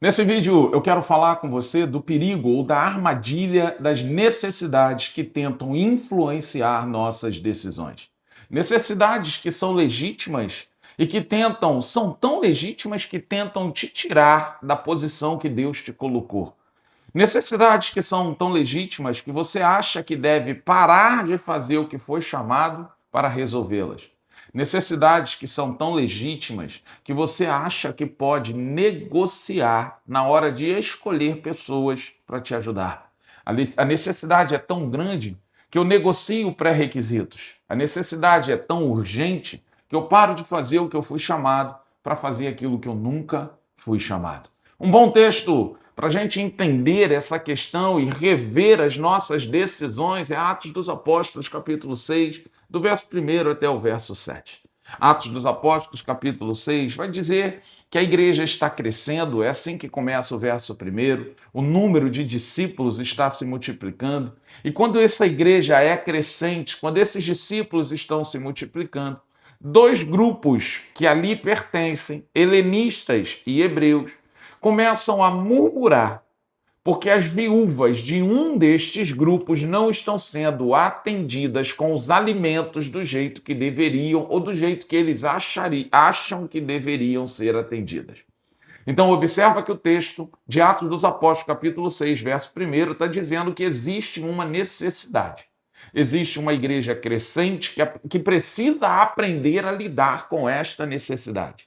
Nesse vídeo eu quero falar com você do perigo ou da armadilha das necessidades que tentam influenciar nossas decisões. Necessidades que são legítimas e que são tão legítimas que tentam te tirar da posição que Deus te colocou. Necessidades que são tão legítimas que você acha que deve parar de fazer o que foi chamado para resolvê-las. Necessidades que são tão legítimas que você acha que pode negociar na hora de escolher pessoas para te ajudar. A necessidade é tão grande que eu negocio pré-requisitos. A necessidade é tão urgente que eu paro de fazer o que eu fui chamado para fazer aquilo que eu nunca fui chamado. Um bom texto para a gente entender essa questão e rever as nossas decisões é Atos dos Apóstolos, capítulo 6, do verso 1 até o verso 7. Atos dos Apóstolos, capítulo 6, vai dizer que a igreja está crescendo, é assim que começa o verso 1, o número de discípulos está se multiplicando, e quando essa igreja é crescente, quando esses discípulos estão se multiplicando, dois grupos que ali pertencem, helenistas e hebreus, começam a murmurar, porque as viúvas de um destes grupos não estão sendo atendidas com os alimentos do jeito que deveriam ou do jeito que eles acham que deveriam ser atendidas. Então, observa que o texto de Atos dos Apóstolos, capítulo 6, verso 1, está dizendo que existe uma necessidade. Existe uma igreja crescente que precisa aprender a lidar com esta necessidade.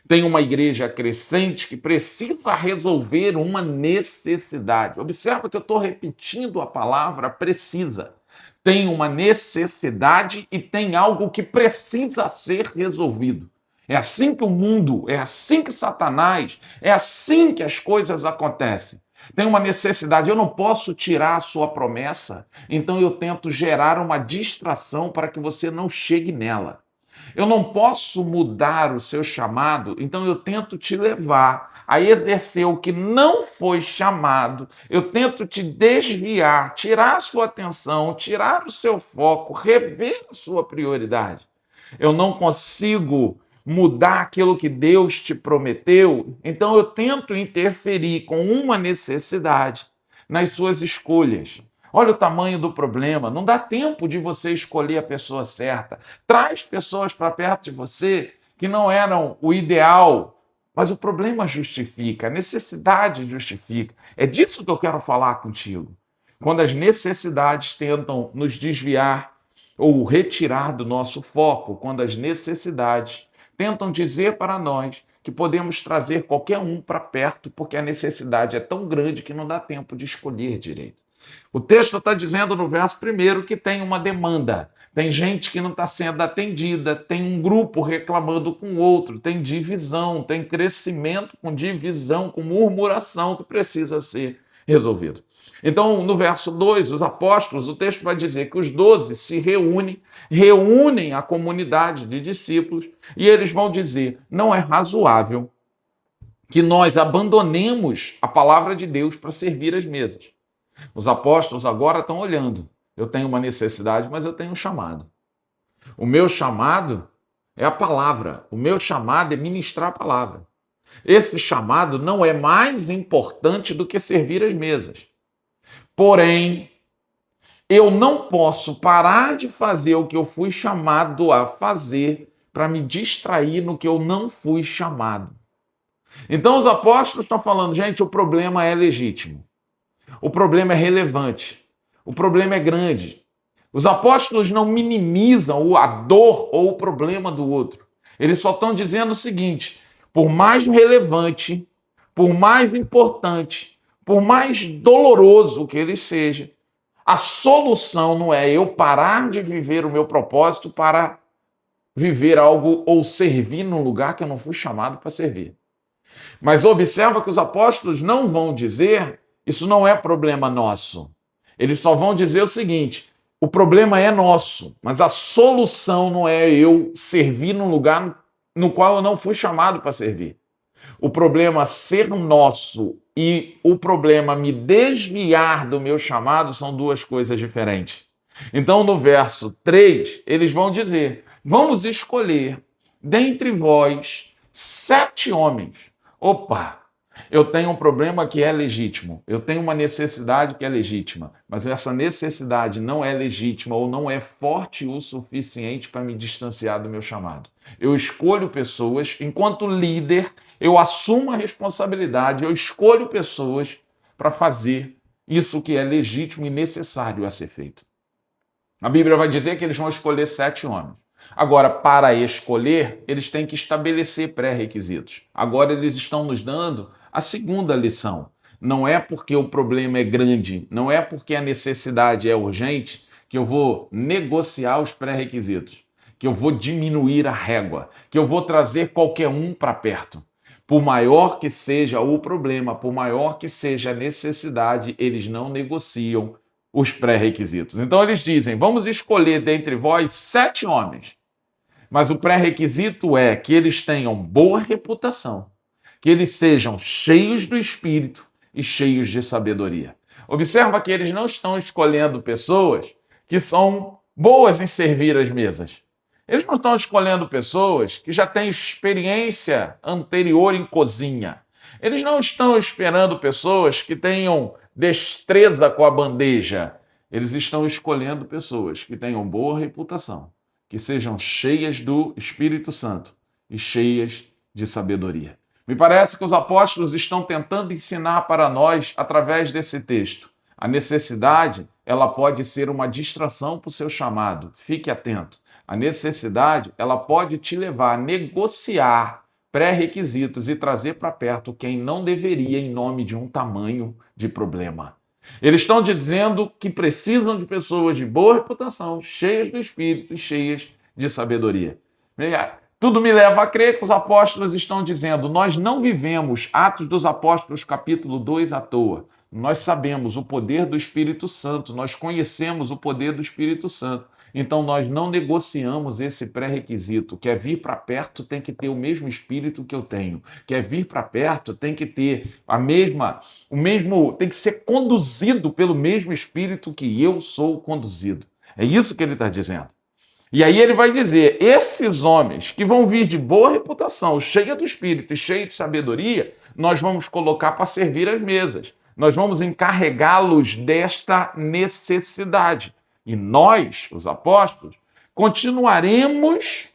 Tem uma igreja crescente que precisa resolver uma necessidade. Observa que eu estou repetindo a palavra precisa. Tem uma necessidade e tem algo que precisa ser resolvido. É assim que o mundo, é assim que Satanás, é assim que as coisas acontecem. Tem uma necessidade, eu não posso tirar a sua promessa, então eu tento gerar uma distração para que você não chegue nela. Eu não posso mudar o seu chamado, então eu tento te levar a exercer o que não foi chamado, eu tento te desviar, tirar a sua atenção, tirar o seu foco, rever a sua prioridade. Eu não consigo mudar aquilo que Deus te prometeu, então eu tento interferir com uma necessidade nas suas escolhas. Olha o tamanho do problema, não dá tempo de você escolher a pessoa certa. Traz pessoas para perto de você que não eram o ideal, mas o problema justifica, a necessidade justifica. É disso que eu quero falar contigo. Quando as necessidades tentam nos desviar ou retirar do nosso foco, quando as necessidades tentam dizer para nós que podemos trazer qualquer um para perto porque a necessidade é tão grande que não dá tempo de escolher direito. O texto está dizendo no verso 1 que tem uma demanda, tem gente que não está sendo atendida, tem um grupo reclamando com o outro, tem divisão, tem crescimento com divisão, com murmuração que precisa ser resolvido. Então, no verso 2, os apóstolos, o texto vai dizer que os 12 se reúnem a comunidade de discípulos e eles vão dizer, não é razoável que nós abandonemos a palavra de Deus para servir as mesas. Os apóstolos agora estão olhando. Eu tenho uma necessidade, mas eu tenho um chamado. O meu chamado é a palavra. O meu chamado é ministrar a palavra. Esse chamado não é mais importante do que servir as mesas. Porém, eu não posso parar de fazer o que eu fui chamado a fazer para me distrair no que eu não fui chamado. Então os apóstolos estão falando, gente, o problema é legítimo. O problema é relevante. O problema é grande. Os apóstolos não minimizam a dor ou o problema do outro. Eles só estão dizendo o seguinte, por mais relevante, por mais importante, por mais doloroso que ele seja, a solução não é eu parar de viver o meu propósito para viver algo ou servir num lugar que eu não fui chamado para servir. Mas observa que os apóstolos não vão dizer isso não é problema nosso. Eles só vão dizer o seguinte, o problema é nosso, mas a solução não é eu servir num lugar no qual eu não fui chamado para servir. O problema ser nosso e o problema me desviar do meu chamado são duas coisas diferentes. Então, no verso 3, eles vão dizer, vamos escolher dentre vós 7 homens. Opa! Eu tenho um problema que é legítimo, eu tenho uma necessidade que é legítima, mas essa necessidade não é legítima ou não é forte o suficiente para me distanciar do meu chamado. Eu escolho pessoas, enquanto líder, eu assumo a responsabilidade, eu escolho pessoas para fazer isso que é legítimo e necessário a ser feito. A Bíblia vai dizer que eles vão escolher 7 homens. Agora, para escolher, eles têm que estabelecer pré-requisitos. Agora, eles estão nos dando a segunda lição. Não é porque o problema é grande, não é porque a necessidade é urgente, que eu vou negociar os pré-requisitos, que eu vou diminuir a régua, que eu vou trazer qualquer um para perto. Por maior que seja o problema, por maior que seja a necessidade, eles não negociam os pré-requisitos. Então eles dizem, vamos escolher dentre vós 7 homens, mas o pré-requisito é que eles tenham boa reputação, que eles sejam cheios do Espírito e cheios de sabedoria. Observa que eles não estão escolhendo pessoas que são boas em servir as mesas. Eles não estão escolhendo pessoas que já têm experiência anterior em cozinha. Eles não estão esperando pessoas que tenham destreza com a bandeja. Eles estão escolhendo pessoas que tenham boa reputação, que sejam cheias do Espírito Santo e cheias de sabedoria. Me parece que os apóstolos estão tentando ensinar para nós, através desse texto, a necessidade, ela pode ser uma distração para o seu chamado. Fique atento. A necessidade, ela pode te levar a negociar pré-requisitos e trazer para perto quem não deveria em nome de um tamanho de problema. Eles estão dizendo que precisam de pessoas de boa reputação, cheias do Espírito e cheias de sabedoria. Tudo me leva a crer que os apóstolos estão dizendo, nós não vivemos Atos dos Apóstolos capítulo 2 à toa. Nós sabemos o poder do Espírito Santo, nós conhecemos o poder do Espírito Santo. Então nós não negociamos esse pré-requisito. Quer vir para perto, tem que ter o mesmo espírito que eu tenho. Quer vir para perto, tem que ter tem que ser conduzido pelo mesmo espírito que eu sou conduzido. É isso que ele está dizendo. E aí ele vai dizer, esses homens que vão vir de boa reputação, cheia do espírito e cheia de sabedoria, nós vamos colocar para servir as mesas. Nós vamos encarregá-los desta necessidade. E nós, os apóstolos, continuaremos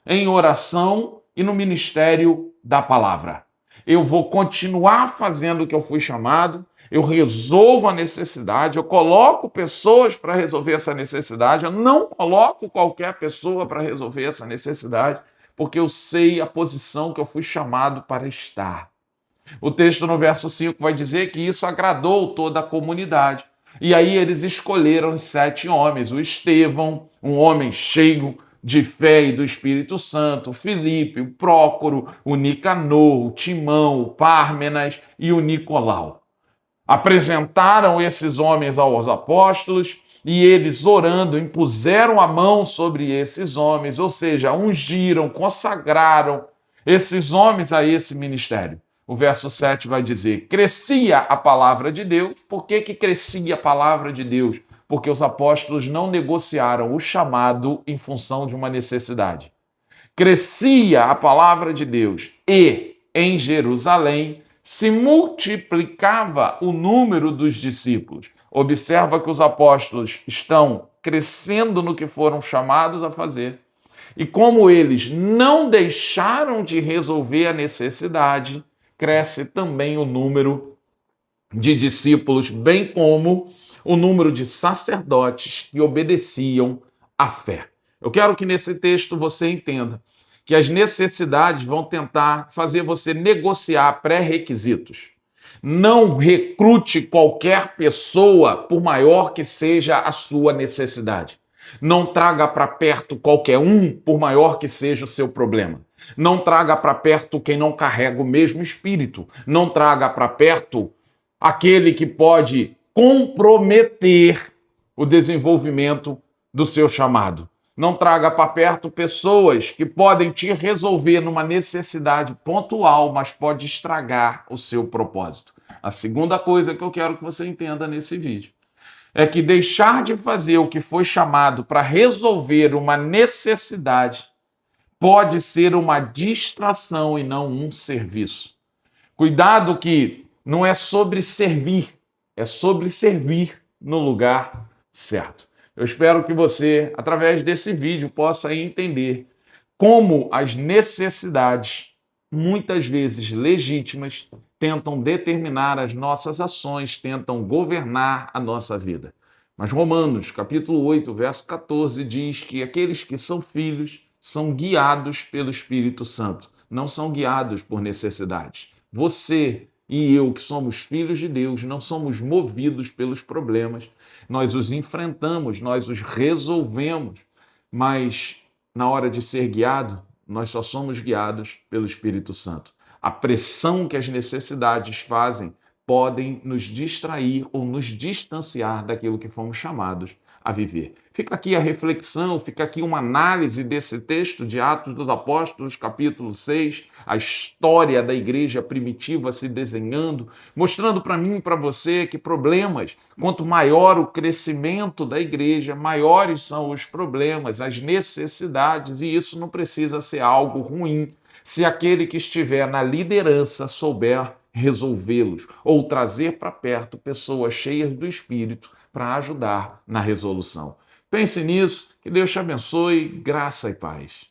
em oração e no ministério da palavra. Eu vou continuar fazendo o que eu fui chamado, eu resolvo a necessidade, eu coloco pessoas para resolver essa necessidade, eu não coloco qualquer pessoa para resolver essa necessidade, porque eu sei a posição que eu fui chamado para estar. O texto no verso 5 vai dizer que isso agradou toda a comunidade. E aí eles escolheram 7 homens, o Estevão, um homem cheio de fé e do Espírito Santo, o Filipe, o Prócoro, o Nicanor, o Timão, o Pármenas e o Nicolau. Apresentaram esses homens aos apóstolos e eles, orando, impuseram a mão sobre esses homens, ou seja, ungiram, consagraram esses homens a esse ministério. O verso 7 vai dizer, crescia a palavra de Deus. Por que crescia a palavra de Deus? Porque os apóstolos não negociaram o chamado em função de uma necessidade. Crescia a palavra de Deus e, em Jerusalém, se multiplicava o número dos discípulos. Observa que os apóstolos estão crescendo no que foram chamados a fazer. E como eles não deixaram de resolver a necessidade, cresce também o número de discípulos, bem como o número de sacerdotes que obedeciam à fé. Eu quero que nesse texto você entenda que as necessidades vão tentar fazer você negociar pré-requisitos. Não recrute qualquer pessoa, por maior que seja a sua necessidade. Não traga para perto qualquer um, por maior que seja o seu problema. Não traga para perto quem não carrega o mesmo espírito. Não traga para perto aquele que pode comprometer o desenvolvimento do seu chamado. Não traga para perto pessoas que podem te resolver numa necessidade pontual, mas pode estragar o seu propósito. A segunda coisa que eu quero que você entenda nesse vídeo é que deixar de fazer o que foi chamado para resolver uma necessidade pode ser uma distração e não um serviço. Cuidado que não é sobre servir, é sobre servir no lugar certo. Eu espero que você, através desse vídeo, possa entender como as necessidades, muitas vezes legítimas, tentam determinar as nossas ações, tentam governar a nossa vida. Mas Romanos, capítulo 8, verso 14, diz que aqueles que são filhos são guiados pelo Espírito Santo, não são guiados por necessidades. Você e eu, que somos filhos de Deus, não somos movidos pelos problemas. Nós os enfrentamos, nós os resolvemos, mas na hora de ser guiado, nós só somos guiados pelo Espírito Santo. A pressão que as necessidades fazem podem nos distrair ou nos distanciar daquilo que fomos chamados a viver. Fica aqui a reflexão, fica aqui uma análise desse texto de Atos dos Apóstolos, capítulo 6, a história da igreja primitiva se desenhando, mostrando para mim e para você que problemas, quanto maior o crescimento da igreja, maiores são os problemas, as necessidades, e isso não precisa ser algo ruim, se aquele que estiver na liderança souber resolvê-los ou trazer para perto pessoas cheias do Espírito para ajudar na resolução. Pense nisso, que Deus te abençoe, graça e paz.